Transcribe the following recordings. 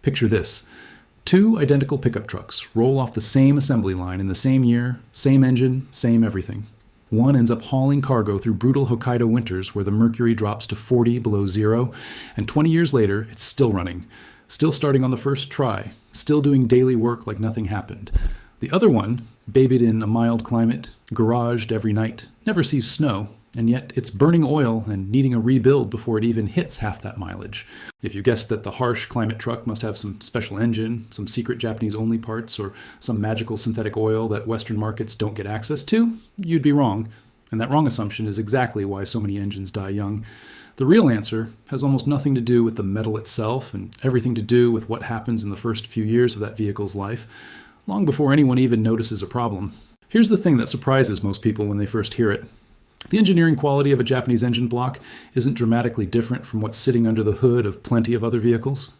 Picture this. Two identical pickup trucks roll off the same assembly line in the same year, same engine, same everything. One ends up hauling cargo through brutal Hokkaido winters where the mercury drops to 40 below zero, and 20 years later, it's still running, still starting on the first try, still doing daily work like nothing happened. The other one, babied in a mild climate, garaged every night, never sees snow, and yet it's burning oil and needing a rebuild before it even hits half that mileage. If you guessed that the harsh climate truck must have some special engine, some secret Japanese-only parts, or some magical synthetic oil that Western markets don't get access to, you'd be wrong. And that wrong assumption is exactly why so many engines die young. The real answer has almost nothing to do with the metal itself and everything to do with what happens in the first few years of that vehicle's life, long before anyone even notices a problem. Here's the thing that surprises most people when they first hear it. The engineering quality of a Japanese engine block isn't dramatically different from what's sitting under the hood of plenty of other vehicles.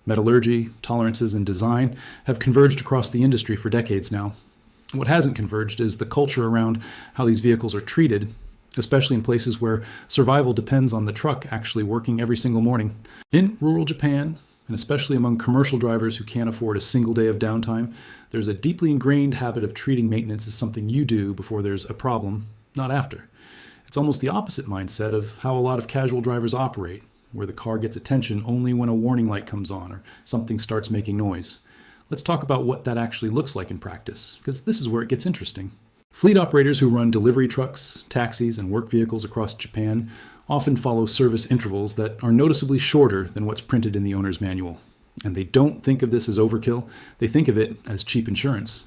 Metallurgy, tolerances, and design have converged across the industry for decades now. What hasn't converged is the culture around how these vehicles are treated, especially in places where survival depends on the truck actually working every single morning. In rural Japan, and especially among commercial drivers who can't afford a single day of downtime, there's a deeply ingrained habit of treating maintenance as something you do before there's a problem, not after. It's almost the opposite mindset of how a lot of casual drivers operate, where the car gets attention only when a warning light comes on or something starts making noise. Let's talk about what that actually looks like in practice, because this is where it gets interesting. Fleet operators who run delivery trucks, taxis, and work vehicles across Japan often follow service intervals that are noticeably shorter than what's printed in the owner's manual. And they don't think of this as overkill, they think of it as cheap insurance.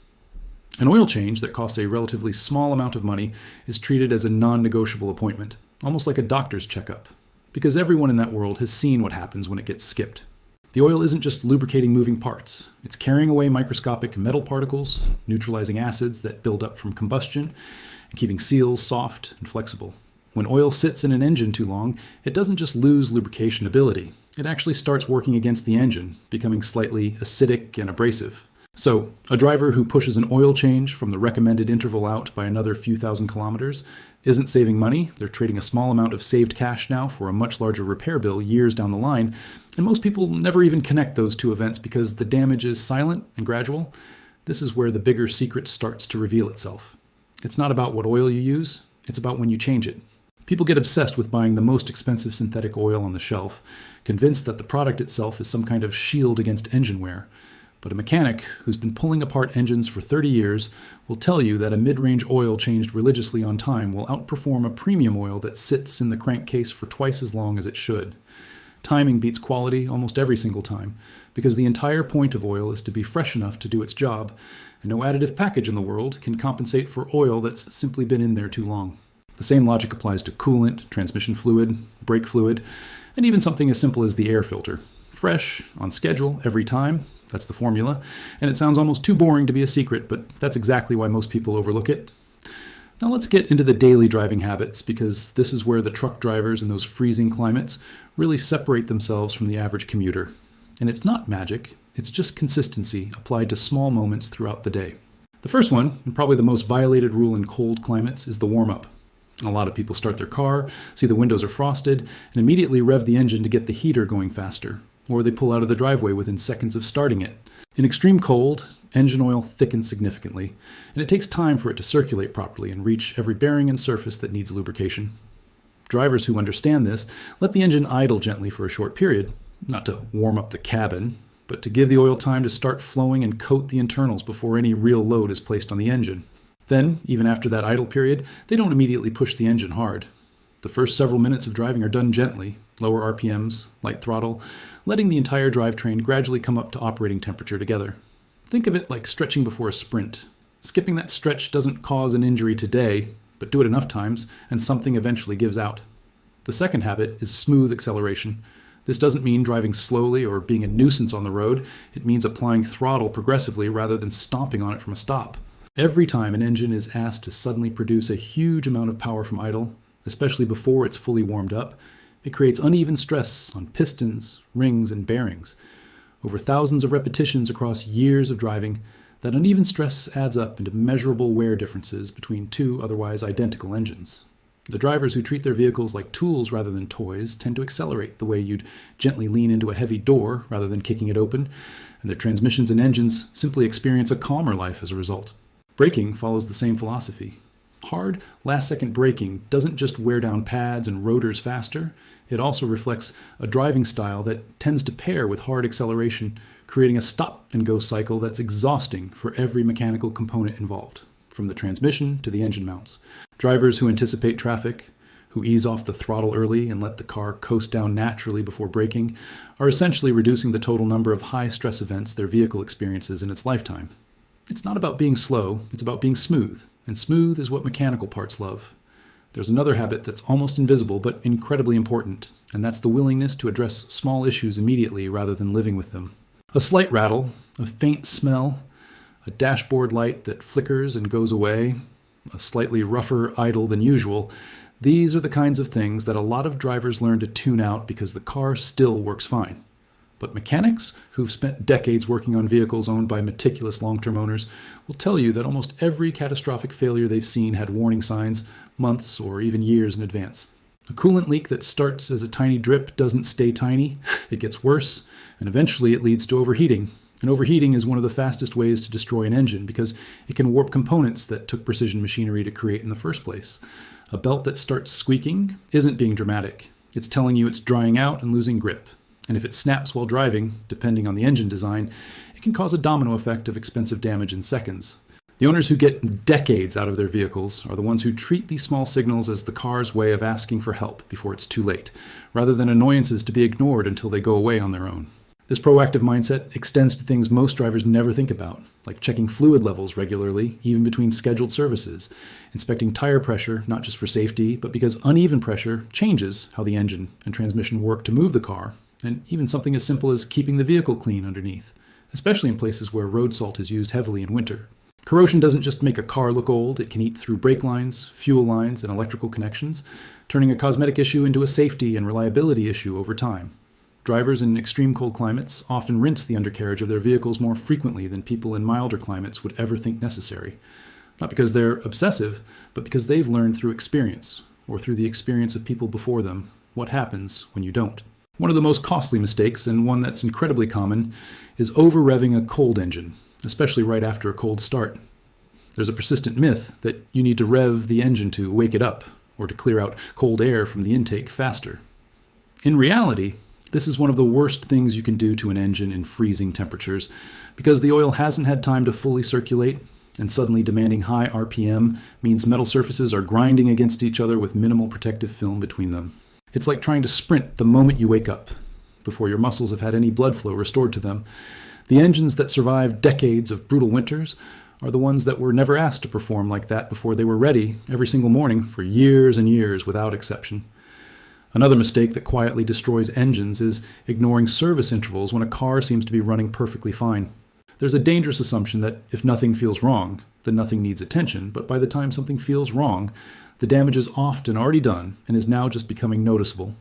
An oil change that costs a relatively small amount of money is treated as a non-negotiable appointment, almost like a doctor's checkup, because everyone in that world has seen what happens when it gets skipped. The oil isn't just lubricating moving parts, it's carrying away microscopic metal particles, neutralizing acids that build up from combustion, and keeping seals soft and flexible. When oil sits in an engine too long, it doesn't just lose lubrication ability, it actually starts working against the engine, becoming slightly acidic and abrasive. So, a driver who pushes an oil change from the recommended interval out by another few thousand kilometers isn't saving money. They're trading a small amount of saved cash now for a much larger repair bill years down the line, and most people never even connect those two events because the damage is silent and gradual. This is where the bigger secret starts to reveal itself. It's not about what oil you use, it's about when you change it. People get obsessed with buying the most expensive synthetic oil on the shelf, convinced that the product itself is some kind of shield against engine wear. But a mechanic who's been pulling apart engines for 30 years will tell you that a mid-range oil changed religiously on time will outperform a premium oil that sits in the crankcase for twice as long as it should. Timing beats quality almost every single time, because the entire point of oil is to be fresh enough to do its job, and no additive package in the world can compensate for oil that's simply been in there too long. The same logic applies to coolant, transmission fluid, brake fluid, and even something as simple as the air filter. Fresh, on schedule, every time. That's the formula, and it sounds almost too boring to be a secret, but that's exactly why most people overlook it. Now let's get into the daily driving habits, because this is where the truck drivers in those freezing climates really separate themselves from the average commuter. And it's not magic, it's just consistency applied to small moments throughout the day. The first one, and probably the most violated rule in cold climates, is the warm-up. A lot of people start their car, see the windows are frosted, and immediately rev the engine to get the heater going faster. Or they pull out of the driveway within seconds of starting it. In extreme cold, engine oil thickens significantly, and it takes time for it to circulate properly and reach every bearing and surface that needs lubrication. Drivers who understand this let the engine idle gently for a short period, not to warm up the cabin, but to give the oil time to start flowing and coat the internals before any real load is placed on the engine. Then, even after that idle period, they don't immediately push the engine hard. The first several minutes of driving are done gently, lower RPMs, light throttle, letting the entire drivetrain gradually come up to operating temperature together. Think of it like stretching before a sprint. Skipping that stretch doesn't cause an injury today, but do it enough times, and something eventually gives out. The second habit is smooth acceleration. This doesn't mean driving slowly or being a nuisance on the road. It means applying throttle progressively rather than stomping on it from a stop. Every time an engine is asked to suddenly produce a huge amount of power from idle, especially before it's fully warmed up, it creates uneven stress on pistons, rings, and bearings. Over thousands of repetitions across years of driving, that uneven stress adds up into measurable wear differences between two otherwise identical engines. The drivers who treat their vehicles like tools rather than toys tend to accelerate the way you'd gently lean into a heavy door rather than kicking it open, and their transmissions and engines simply experience a calmer life as a result. Braking follows the same philosophy. Hard, last-second braking doesn't just wear down pads and rotors faster, it also reflects a driving style that tends to pair with hard acceleration, creating a stop-and-go cycle that's exhausting for every mechanical component involved, from the transmission to the engine mounts. Drivers who anticipate traffic, who ease off the throttle early and let the car coast down naturally before braking, are essentially reducing the total number of high-stress events their vehicle experiences in its lifetime. It's not about being slow, it's about being smooth, and smooth is what mechanical parts love. There's another habit that's almost invisible but incredibly important, and that's the willingness to address small issues immediately rather than living with them. A slight rattle, a faint smell, a dashboard light that flickers and goes away, a slightly rougher idle than usual, these are the kinds of things that a lot of drivers learn to tune out because the car still works fine. But mechanics who've spent decades working on vehicles owned by meticulous long-term owners will tell you that almost every catastrophic failure they've seen had warning signs months or even years in advance. A coolant leak that starts as a tiny drip doesn't stay tiny, it gets worse, and eventually it leads to overheating. And overheating is one of the fastest ways to destroy an engine because it can warp components that took precision machinery to create in the first place. A belt that starts squeaking isn't being dramatic. It's telling you it's drying out and losing grip. And if it snaps while driving, depending on the engine design, it can cause a domino effect of expensive damage in seconds. The owners who get decades out of their vehicles are the ones who treat these small signals as the car's way of asking for help before it's too late, rather than annoyances to be ignored until they go away on their own. This proactive mindset extends to things most drivers never think about, like checking fluid levels regularly, even between scheduled services, inspecting tire pressure, not just for safety, but because uneven pressure changes how the engine and transmission work to move the car, and even something as simple as keeping the vehicle clean underneath, especially in places where road salt is used heavily in winter. Corrosion doesn't just make a car look old, it can eat through brake lines, fuel lines, and electrical connections, turning a cosmetic issue into a safety and reliability issue over time. Drivers in extreme cold climates often rinse the undercarriage of their vehicles more frequently than people in milder climates would ever think necessary. Not because they're obsessive, but because they've learned through experience, or through the experience of people before them, what happens when you don't. One of the most costly mistakes, and one that's incredibly common, is over-revving a cold engine, especially right after a cold start. There's a persistent myth that you need to rev the engine to wake it up, or to clear out cold air from the intake faster. In reality, this is one of the worst things you can do to an engine in freezing temperatures, because the oil hasn't had time to fully circulate, and suddenly demanding high RPM means metal surfaces are grinding against each other with minimal protective film between them. It's like trying to sprint the moment you wake up, before your muscles have had any blood flow restored to them. The engines that survive decades of brutal winters are the ones that were never asked to perform like that before they were ready every single morning for years and years without exception. Another mistake that quietly destroys engines is ignoring service intervals when a car seems to be running perfectly fine. There's a dangerous assumption that if nothing feels wrong, then nothing needs attention, but by the time something feels wrong, the damage is often already done and is now just becoming noticeable.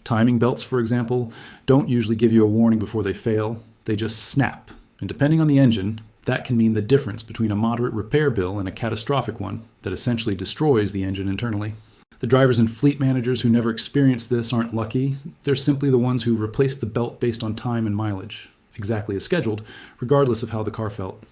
Timing belts, for example, don't usually give you a warning before they fail, they just snap. And depending on the engine, that can mean the difference between a moderate repair bill and a catastrophic one that essentially destroys the engine internally. The drivers and fleet managers who never experience this aren't lucky, they're simply the ones who replace the belt based on time and mileage, exactly as scheduled, regardless of how the car felt.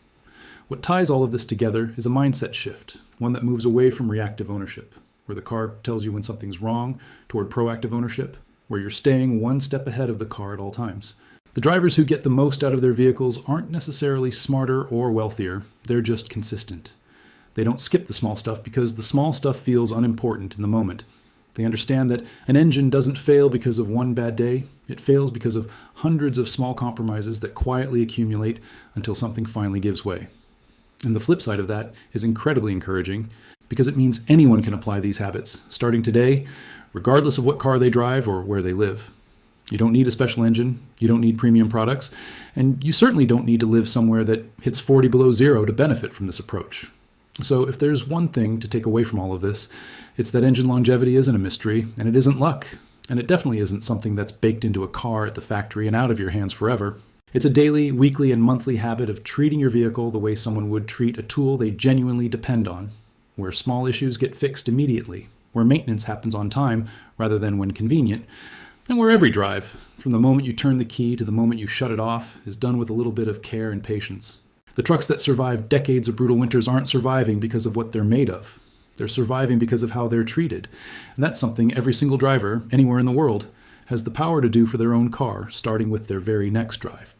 What ties all of this together is a mindset shift, one that moves away from reactive ownership, where the car tells you when something's wrong, toward proactive ownership, where you're staying one step ahead of the car at all times. The drivers who get the most out of their vehicles aren't necessarily smarter or wealthier, they're just consistent. They don't skip the small stuff because the small stuff feels unimportant in the moment. They understand that an engine doesn't fail because of one bad day, it fails because of hundreds of small compromises that quietly accumulate until something finally gives way. And the flip side of that is incredibly encouraging because it means anyone can apply these habits, starting today, regardless of what car they drive or where they live. You don't need a special engine, you don't need premium products, and you certainly don't need to live somewhere that hits 40 below zero to benefit from this approach. So if there's one thing to take away from all of this, it's that engine longevity isn't a mystery, and it isn't luck, and it definitely isn't something that's baked into a car at the factory and out of your hands forever. It's a daily, weekly, and monthly habit of treating your vehicle the way someone would treat a tool they genuinely depend on, where small issues get fixed immediately, where maintenance happens on time rather than when convenient, and where every drive, from the moment you turn the key to the moment you shut it off, is done with a little bit of care and patience. The trucks that survive decades of brutal winters aren't surviving because of what they're made of. They're surviving because of how they're treated. And that's something every single driver, anywhere in the world, has the power to do for their own car, starting with their very next drive.